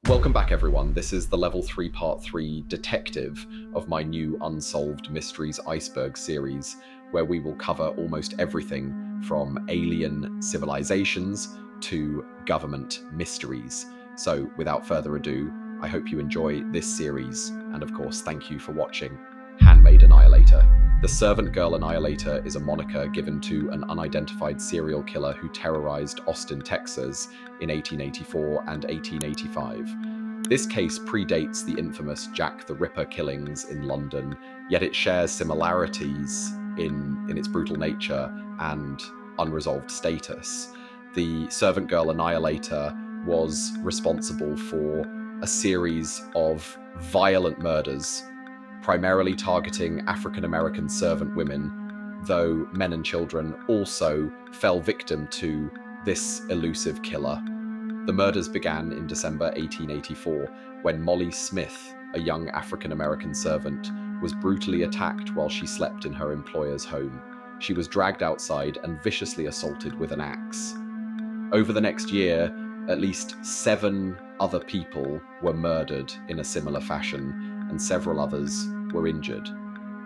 Welcome back, everyone. This is the Level 3 Part 3 detective of my new Unsolved Mysteries Iceberg series, where we will cover almost everything from alien civilizations to government mysteries. So, without further ado, I hope you enjoy this series, and of course, thank you for watching Handmaid Annihilator. The Servant Girl Annihilator is a moniker given to an unidentified serial killer who terrorized Austin, Texas in 1884 and 1885. This case predates the infamous Jack the Ripper killings in London, yet it shares similarities in its brutal nature and unresolved status. The Servant Girl Annihilator was responsible for a series of violent murders, primarily targeting African-American servant women, though men and children also fell victim to this elusive killer. The murders began in December 1884, when Molly Smith, a young African-American servant, was brutally attacked while she slept in her employer's home. She was dragged outside and viciously assaulted with an axe. Over the next year, at least 7 other people were murdered in a similar fashion, and several others were injured.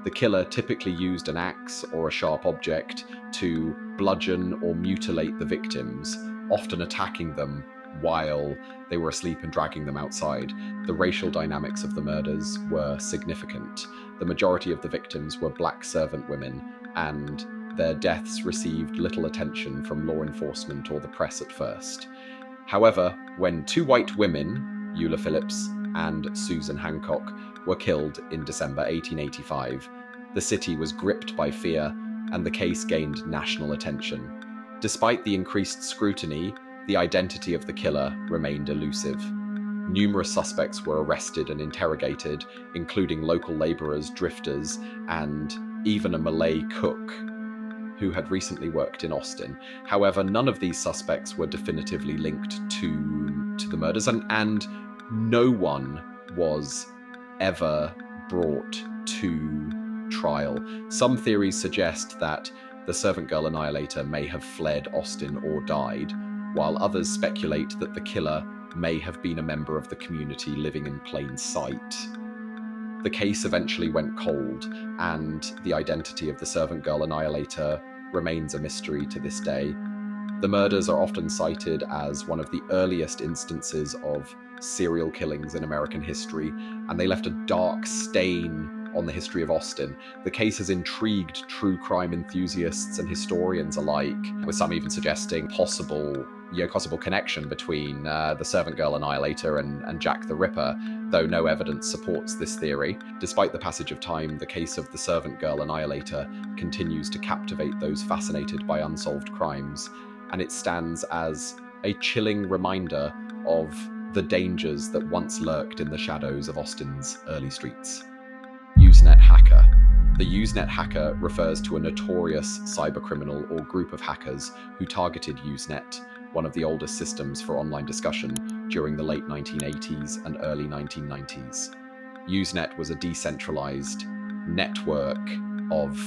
The killer typically used an axe or a sharp object to bludgeon or mutilate the victims, often attacking them while they were asleep and dragging them outside. The racial dynamics of the murders were significant. The majority of the victims were black servant women, and their deaths received little attention from law enforcement or the press at first. However, when 2 white women, Eula Phillips and Susan Hancock, were killed in December 1885, the city was gripped by fear, and the case gained national attention. Despite the increased scrutiny, the identity of the killer remained elusive. Numerous suspects were arrested and interrogated, including local laborers, drifters, and even a Malay cook who had recently worked in Austin. However, none of these suspects were definitively linked to the murders, and no one was ever brought to trial. Some theories suggest that the Servant Girl Annihilator may have fled Austin or died, while others speculate that the killer may have been a member of the community living in plain sight. The case eventually went cold, and the identity of the Servant Girl Annihilator remains a mystery to this day. The murders are often cited as one of the earliest instances of serial killings in American history, and they left a dark stain on the history of Austin. The case has intrigued true crime enthusiasts and historians alike, with some even suggesting possible connection between the Servant Girl Annihilator and Jack the Ripper, though no evidence supports this theory. Despite the passage of time, the case of the Servant Girl Annihilator continues to captivate those fascinated by unsolved crimes, and it stands as a chilling reminder of the dangers that once lurked in the shadows of Austin's early streets. Usenet hacker. The Usenet hacker refers to a notorious cybercriminal or group of hackers who targeted Usenet, one of the oldest systems for online discussion, during the late 1980s and early 1990s. Usenet was a decentralized network of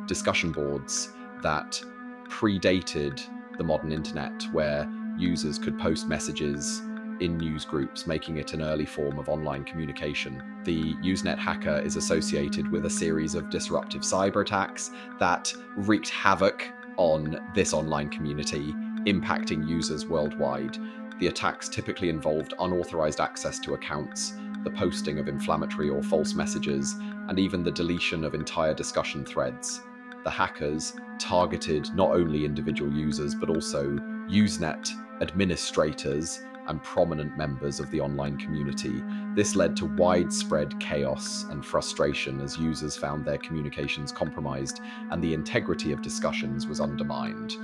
discussion boards that predated the modern internet, where users could post messages in news groups, making it an early form of online communication. The Usenet hacker is associated with a series of disruptive cyber attacks that wreaked havoc on this online community, impacting users worldwide. The attacks typically involved unauthorized access to accounts, the posting of inflammatory or false messages, and even the deletion of entire discussion threads. The hackers targeted not only individual users, but also Usenet administrators and prominent members of the online community. This led to widespread chaos and frustration as users found their communications compromised and the integrity of discussions was undermined.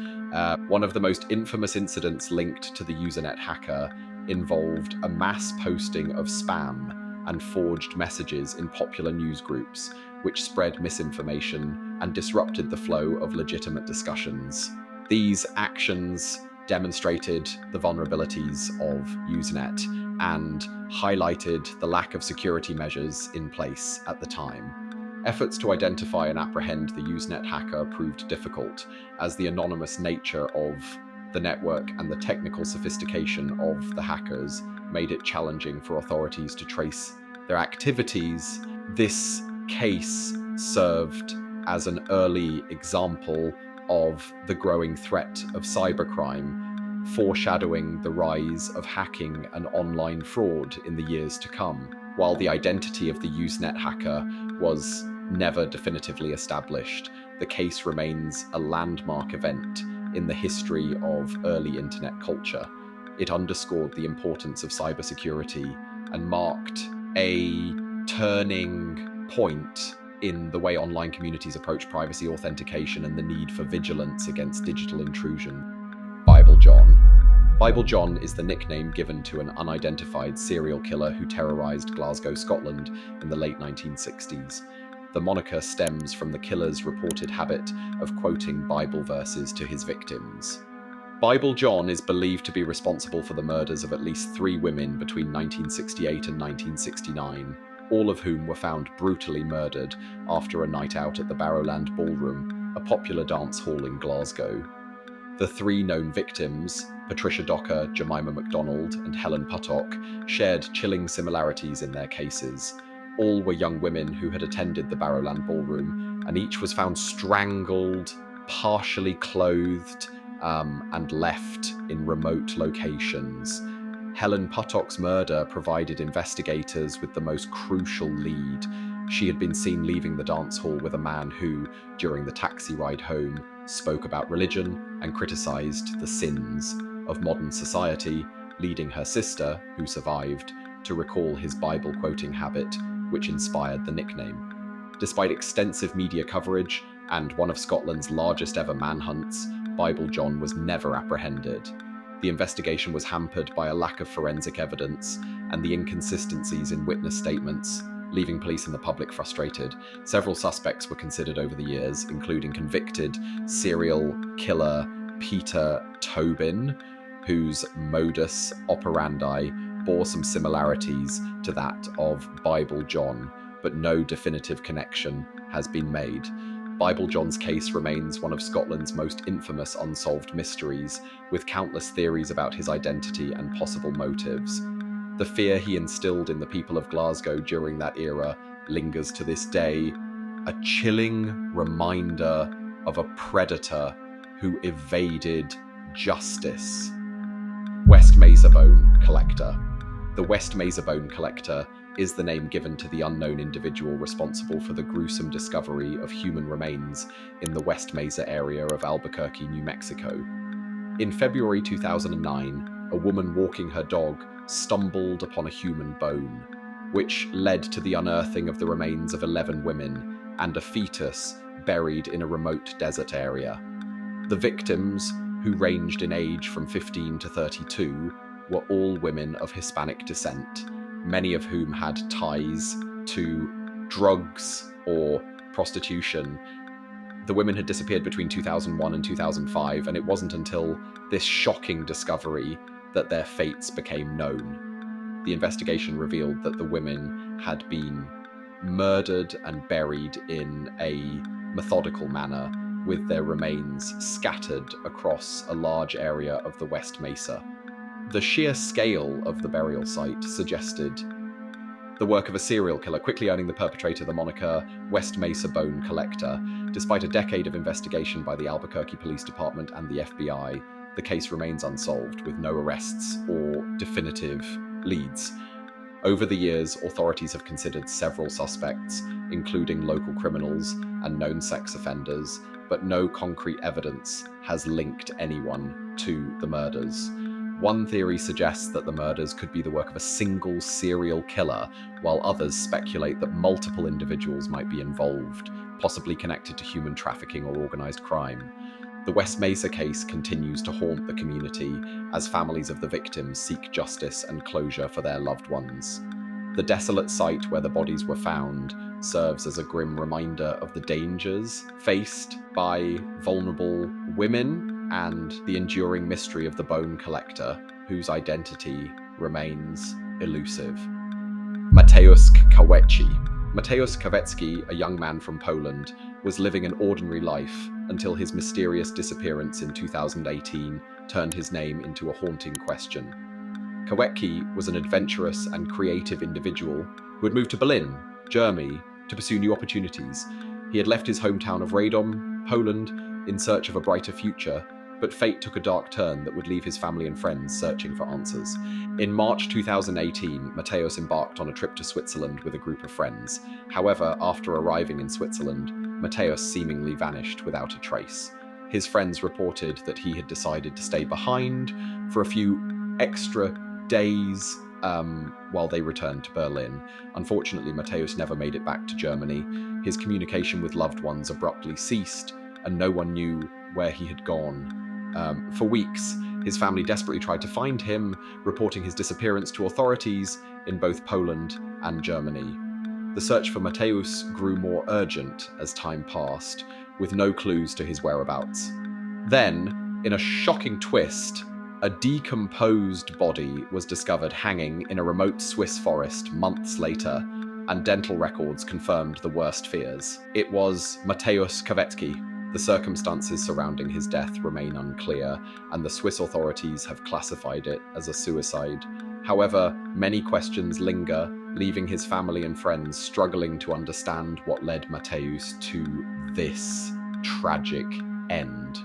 One of the most infamous incidents linked to the Usenet hacker involved a mass posting of spam and forged messages in popular news groups, which spread misinformation and disrupted the flow of legitimate discussions. These actions demonstrated the vulnerabilities of Usenet and highlighted the lack of security measures in place at the time. Efforts to identify and apprehend the Usenet hacker proved difficult, as the anonymous nature of the network and the technical sophistication of the hackers made it challenging for authorities to trace their activities. This case served as an early example of the growing threat of cybercrime, foreshadowing the rise of hacking and online fraud in the years to come. While the identity of the Usenet hacker was never definitively established, the case remains a landmark event in the history of early internet culture. It underscored the importance of cybersecurity and marked a turning point in the way online communities approach privacy, authentication, and the need for vigilance against digital intrusion. Bible John. Bible John is the nickname given to an unidentified serial killer who terrorized Glasgow, Scotland in the late 1960s. The moniker stems from the killer's reported habit of quoting Bible verses to his victims. Bible John is believed to be responsible for the murders of at least 3 women between 1968 and 1969, all of whom were found brutally murdered after a night out at the Barrowland Ballroom, a popular dance hall in Glasgow. The 3 known victims, Patricia Docker, Jemima MacDonald, and Helen Puttock, shared chilling similarities in their cases. All were young women who had attended the Barrowland Ballroom, and each was found strangled, partially clothed, and left in remote locations. Helen Puttock's murder provided investigators with the most crucial lead. She had been seen leaving the dance hall with a man who, during the taxi ride home, spoke about religion and criticized the sins of modern society, leading her sister, who survived, to recall his Bible-quoting habit, which inspired the nickname. Despite extensive media coverage and one of Scotland's largest ever manhunts, Bible John was never apprehended. The investigation was hampered by a lack of forensic evidence and the inconsistencies in witness statements, leaving police and the public frustrated. Several suspects were considered over the years, including convicted serial killer Peter Tobin, whose modus operandi bore some similarities to that of Bible John, but no definitive connection has been made. Bible John's case remains one of Scotland's most infamous unsolved mysteries, with countless theories about his identity and possible motives. The fear he instilled in the people of Glasgow during that era lingers to this day, a chilling reminder of a predator who evaded justice. West Mesa Bone Collector. The West Mesa Bone Collector is the name given to the unknown individual responsible for the gruesome discovery of human remains in the West Mesa area of Albuquerque, New Mexico. In February 2009, a woman walking her dog stumbled upon a human bone, which led to the unearthing of the remains of 11 women and a fetus buried in a remote desert area. The victims, who ranged in age from 15 to 32, were all women of Hispanic descent, many of whom had ties to drugs or prostitution. The women had disappeared between 2001 and 2005, and it wasn't until this shocking discovery that their fates became known. The investigation revealed that the women had been murdered and buried in a methodical manner, with their remains scattered across a large area of the West Mesa. The sheer scale of the burial site suggested the work of a serial killer, quickly earning the perpetrator the moniker West Mesa Bone Collector. Despite a decade of investigation by the Albuquerque Police Department and the FBI, the case remains unsolved, with no arrests or definitive leads. Over the years, authorities have considered several suspects, including local criminals and known sex offenders, but no concrete evidence has linked anyone to the murders. One theory suggests that the murders could be the work of a single serial killer, while others speculate that multiple individuals might be involved, possibly connected to human trafficking or organized crime. The West Mesa case continues to haunt the community as families of the victims seek justice and closure for their loved ones. The desolate site where the bodies were found serves as a grim reminder of the dangers faced by vulnerable women and the enduring mystery of the bone collector, whose identity remains elusive. Mateusk Kawechi. Mateusk Kawechi, a young man from Poland, was living an ordinary life until his mysterious disappearance in 2018 turned his name into a haunting question. Kawechi was an adventurous and creative individual who had moved to Berlin, Germany, to pursue new opportunities. He had left his hometown of Radom, Poland, in search of a brighter future, but fate took a dark turn that would leave his family and friends searching for answers. In March 2018, Mateusz embarked on a trip to Switzerland with a group of friends. However, after arriving in Switzerland, Mateusz seemingly vanished without a trace. His friends reported that he had decided to stay behind for a few extra days while they returned to Berlin. Unfortunately, Mateusz never made it back to Germany. His communication with loved ones abruptly ceased, and no one knew where he had gone. For weeks, his family desperately tried to find him, reporting his disappearance to authorities in both Poland and Germany. The search for Mateusz grew more urgent as time passed, with no clues to his whereabouts. Then, in a shocking twist, a decomposed body was discovered hanging in a remote Swiss forest months later, and dental records confirmed the worst fears. It was Mateusk Kawechi. The circumstances surrounding his death remain unclear, and the Swiss authorities have classified it as a suicide. However, many questions linger, leaving his family and friends struggling to understand what led Mateusz to this tragic end.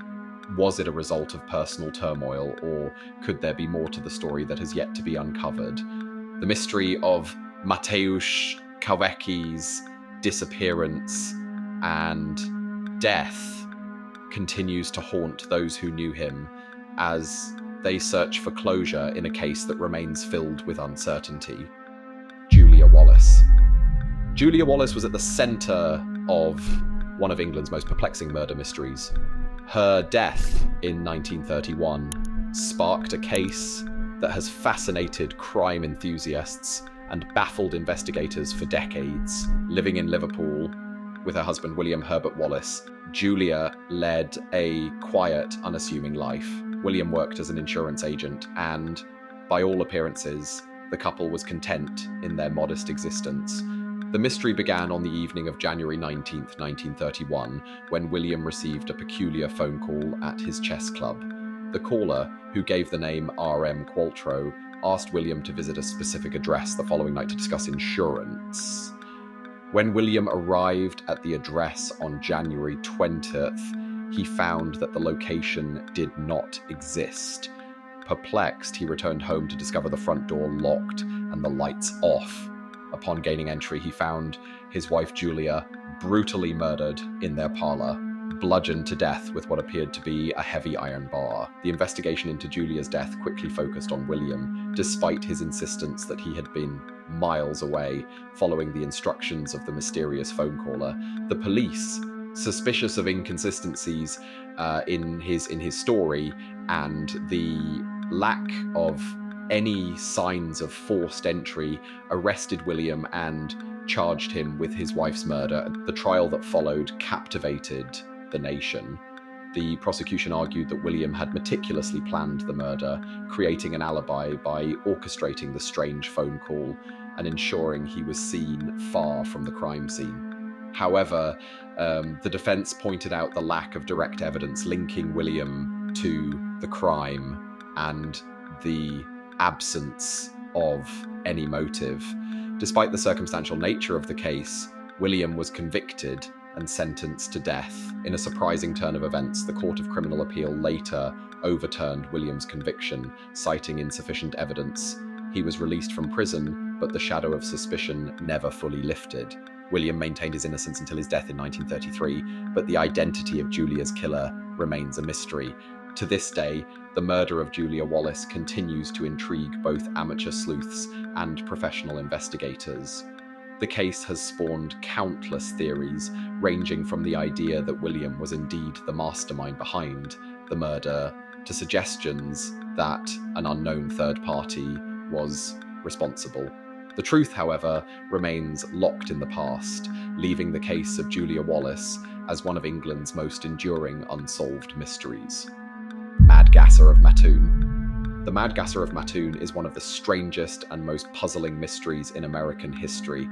Was it a result of personal turmoil, or could there be more to the story that has yet to be uncovered? The mystery of Mateusz Kawechi's disappearance and death continues to haunt those who knew him as they search for closure in a case that remains filled with uncertainty. Julia Wallice. Julia Wallice was at the centre of one of England's most perplexing murder mysteries. Her death in 1931 sparked a case that has fascinated crime enthusiasts and baffled investigators for decades. Living in Liverpool with her husband William Herbert Wallice, Julia led a quiet, unassuming life. William worked as an insurance agent, and by all appearances, the couple was content in their modest existence. The mystery began on the evening of January 19th, 1931, when William received a peculiar phone call at his chess club. The caller, who gave the name R.M. Qualtrough, asked William to visit a specific address the following night to discuss insurance. When William arrived at the address on January 20th, he found that the location did not exist. Perplexed, he returned home to discover the front door locked and the lights off. Upon gaining entry, he found his wife Julia brutally murdered in their parlour, bludgeoned to death with what appeared to be a heavy iron bar. The investigation into Julia's death quickly focused on William, despite his insistence that he had been miles away, following the instructions of the mysterious phone caller. The police, suspicious of inconsistencies in his story and the lack of any signs of forced entry, arrested William and charged him with his wife's murder. The trial that followed captivated the nation. The prosecution argued that William had meticulously planned the murder, creating an alibi by orchestrating the strange phone call and ensuring he was seen far from the crime scene. However, the defense pointed out the lack of direct evidence linking William to the crime and the absence of any motive. Despite the circumstantial nature of the case, William was convicted and sentenced to death. In a surprising turn of events, the Court of Criminal Appeal later overturned William's conviction, citing insufficient evidence. He was released from prison, but the shadow of suspicion never fully lifted. William maintained his innocence until his death in 1933, but the identity of Julia's killer remains a mystery. To this day, the murder of Julia Wallice continues to intrigue both amateur sleuths and professional investigators. The case has spawned countless theories, ranging from the idea that William was indeed the mastermind behind the murder, to suggestions that an unknown third party was responsible. The truth, however, remains locked in the past, leaving the case of Julia Wallice as one of England's most enduring unsolved mysteries. Madgasser of Mattoon. The Madgasser of Mattoon is one of the strangest and most puzzling mysteries in American history.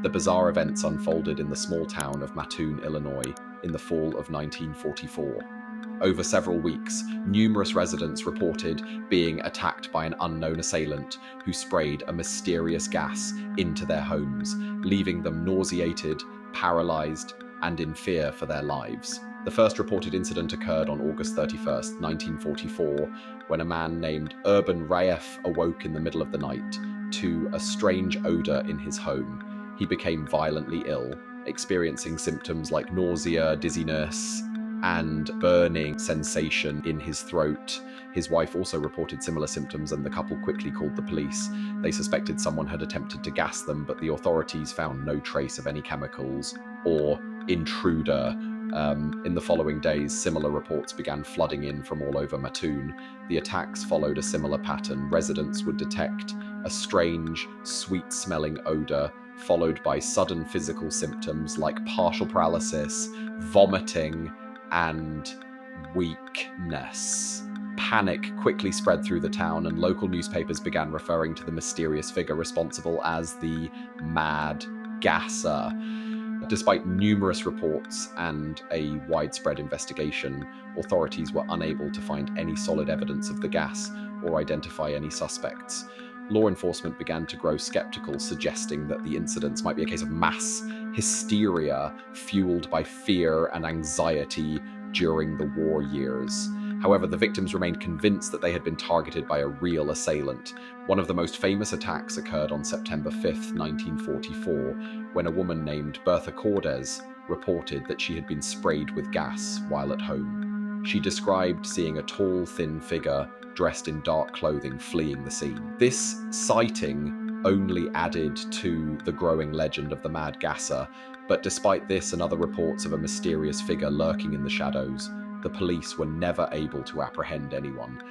The bizarre events unfolded in the small town of Mattoon, Illinois, in the fall of 1944. Over several weeks, numerous residents reported being attacked by an unknown assailant who sprayed a mysterious gas into their homes, leaving them nauseated, paralyzed, and in fear for their lives. The first reported incident occurred on August 31st, 1944, when a man named Urban Raef awoke in the middle of the night to a strange odor in his home. He became violently ill, experiencing symptoms like nausea, dizziness, and burning sensation in his throat. His wife also reported similar symptoms, and the couple quickly called the police. They suspected someone had attempted to gas them, but the authorities found no trace of any chemicals or intruder. In the following days, similar reports began flooding in from all over Mattoon. The attacks followed a similar pattern. Residents would detect a strange, sweet-smelling odor, followed by sudden physical symptoms like partial paralysis, vomiting, and weakness. Panic quickly spread through the town, and local newspapers began referring to the mysterious figure responsible as the Mad Gasser. Despite numerous reports and a widespread investigation, authorities were unable to find any solid evidence of the gas or identify any suspects. Law enforcement began to grow skeptical, suggesting that the incidents might be a case of mass hysteria fueled by fear and anxiety during the war years. However, the victims remained convinced that they had been targeted by a real assailant. One of the most famous attacks occurred on September 5th, 1944, when a woman named Bertha Cordes reported that she had been sprayed with gas while at home. She described seeing a tall, thin figure dressed in dark clothing fleeing the scene. This sighting only added to the growing legend of the Mad Gasser, but despite this and other reports of a mysterious figure lurking in the shadows, the police were never able to apprehend anyone.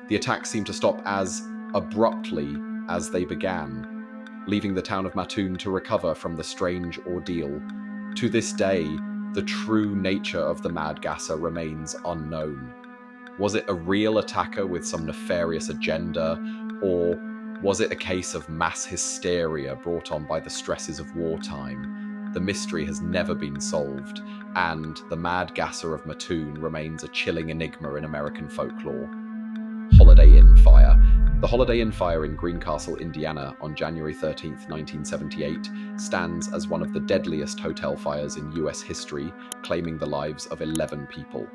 The attacks seemed to stop as abruptly as they began, leaving the town of Mattoon to recover from the strange ordeal. To this day, the true nature of the Mad Gasser remains unknown. Was it a real attacker with some nefarious agenda, or was it a case of mass hysteria brought on by the stresses of wartime? The mystery has never been solved, and the Mad Gasser of Mattoon remains a chilling enigma in American folklore. Holiday Inn Fire. The Holiday Inn Fire in Greencastle, Indiana, on January 13, 1978, stands as one of the deadliest hotel fires in US history, claiming the lives of 11 people.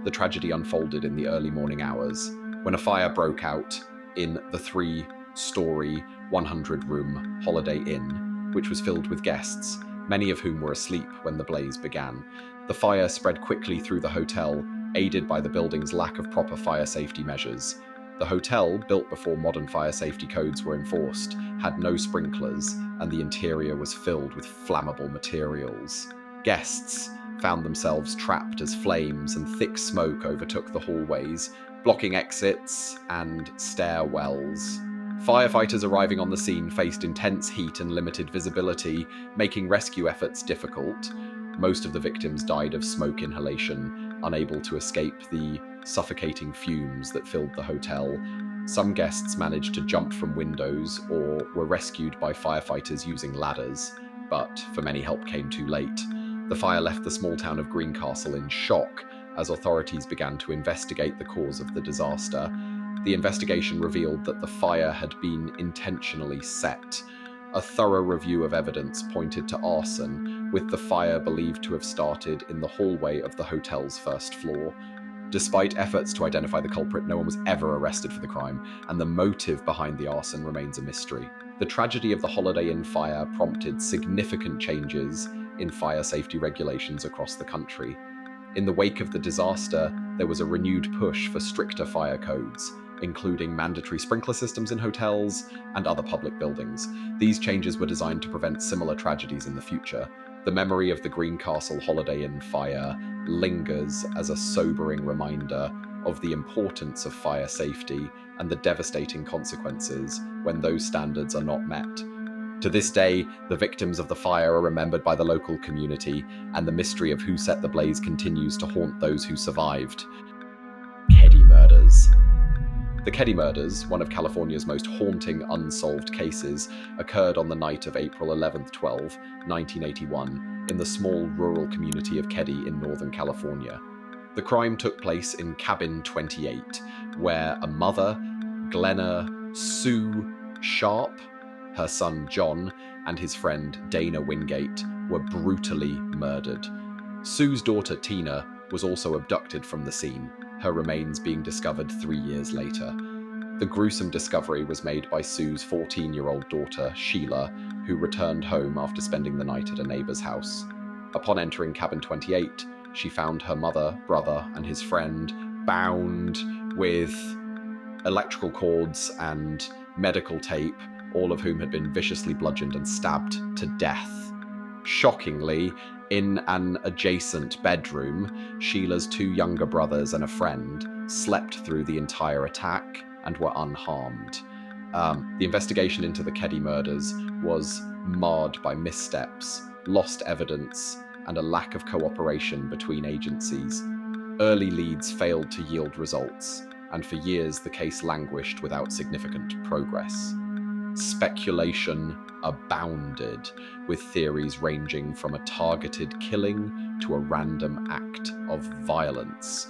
The tragedy unfolded in the early morning hours, when a fire broke out in the 3-story, 100-room Holiday Inn, which was filled with guests, many of whom were asleep when the blaze began. The fire spread quickly through the hotel, aided by the building's lack of proper fire safety measures. The hotel, built before modern fire safety codes were enforced, had no sprinklers, and the interior was filled with flammable materials. Guests found themselves trapped as flames and thick smoke overtook the hallways, blocking exits and stairwells. Firefighters arriving on the scene faced intense heat and limited visibility, making rescue efforts difficult. Most of the victims died of smoke inhalation, unable to escape the suffocating fumes that filled the hotel. Some guests managed to jump from windows or were rescued by firefighters using ladders, but for many help came too late. The fire left the small town of Greencastle in shock as authorities began to investigate the cause of the disaster. The investigation revealed that the fire had been intentionally set. A thorough review of evidence pointed to arson, with the fire believed to have started in the hallway of the hotel's first floor. Despite efforts to identify the culprit, no one was ever arrested for the crime, and the motive behind the arson remains a mystery. The tragedy of the Holiday Inn fire prompted significant changes in fire safety regulations across the country. In the wake of the disaster, there was a renewed push for stricter fire codes, including mandatory sprinkler systems in hotels and other public buildings. These changes were designed to prevent similar tragedies in the future. The memory of the Greencastle Holiday Inn fire lingers as a sobering reminder of the importance of fire safety and the devastating consequences when those standards are not met. To this day, the victims of the fire are remembered by the local community, and the mystery of who set the blaze continues to haunt those who survived. Keddie murders. The Keddie murders, one of California's most haunting unsolved cases, occurred on the night of April 11th, 1981, in the small rural community of Keddie in Northern California. The crime took place in Cabin 28, where a mother, Glenna Sue Sharp, her son John, and his friend Dana Wingate were brutally murdered. Sue's daughter Tina was also abducted from the scene, her remains being discovered 3 years later. The gruesome discovery was made by Sue's 14-year-old daughter, Sheila, who returned home after spending the night at a neighbor's house. Upon entering Cabin 28, she found her mother, brother, and his friend bound with electrical cords and medical tape, all of whom had been viciously bludgeoned and stabbed to death. Shockingly, in an adjacent bedroom, Sheila's 2 younger brothers and a friend slept through the entire attack and were unharmed. The investigation into the Keddie murders was marred by missteps, lost evidence, and a lack of cooperation between agencies. Early leads failed to yield results, and for years the case languished without significant progress. Speculation abounded, with theories ranging from a targeted killing to a random act of violence.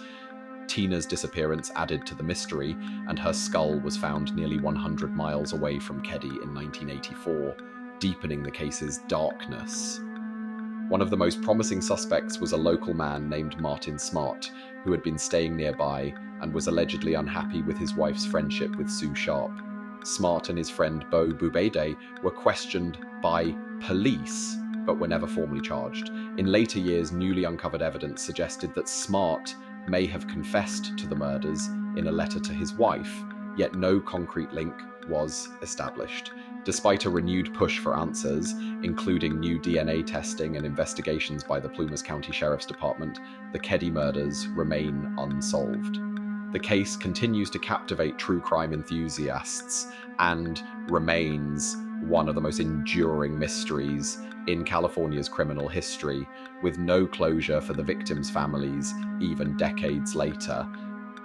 Tina's disappearance added to the mystery, and her skull was found nearly 100 miles away from Keddie in 1984, deepening the case's darkness. One of the most promising suspects was a local man named Martin Smart, who had been staying nearby and was allegedly unhappy with his wife's friendship with Sue Sharp. Smart and his friend Bo Bubede were questioned by police, but were never formally charged. In later years, newly uncovered evidence suggested that Smart may have confessed to the murders in a letter to his wife, yet no concrete link was established. Despite a renewed push for answers, including new DNA testing and investigations by the Plumas County Sheriff's Department, the Keddie murders remain unsolved. The case continues to captivate true crime enthusiasts and remains one of the most enduring mysteries in California's criminal history, with no closure for the victims' families even decades later.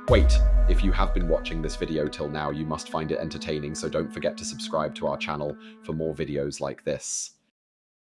Wait, if you have been watching this video till now, you must find it entertaining, so don't forget to subscribe to our channel for more videos like this.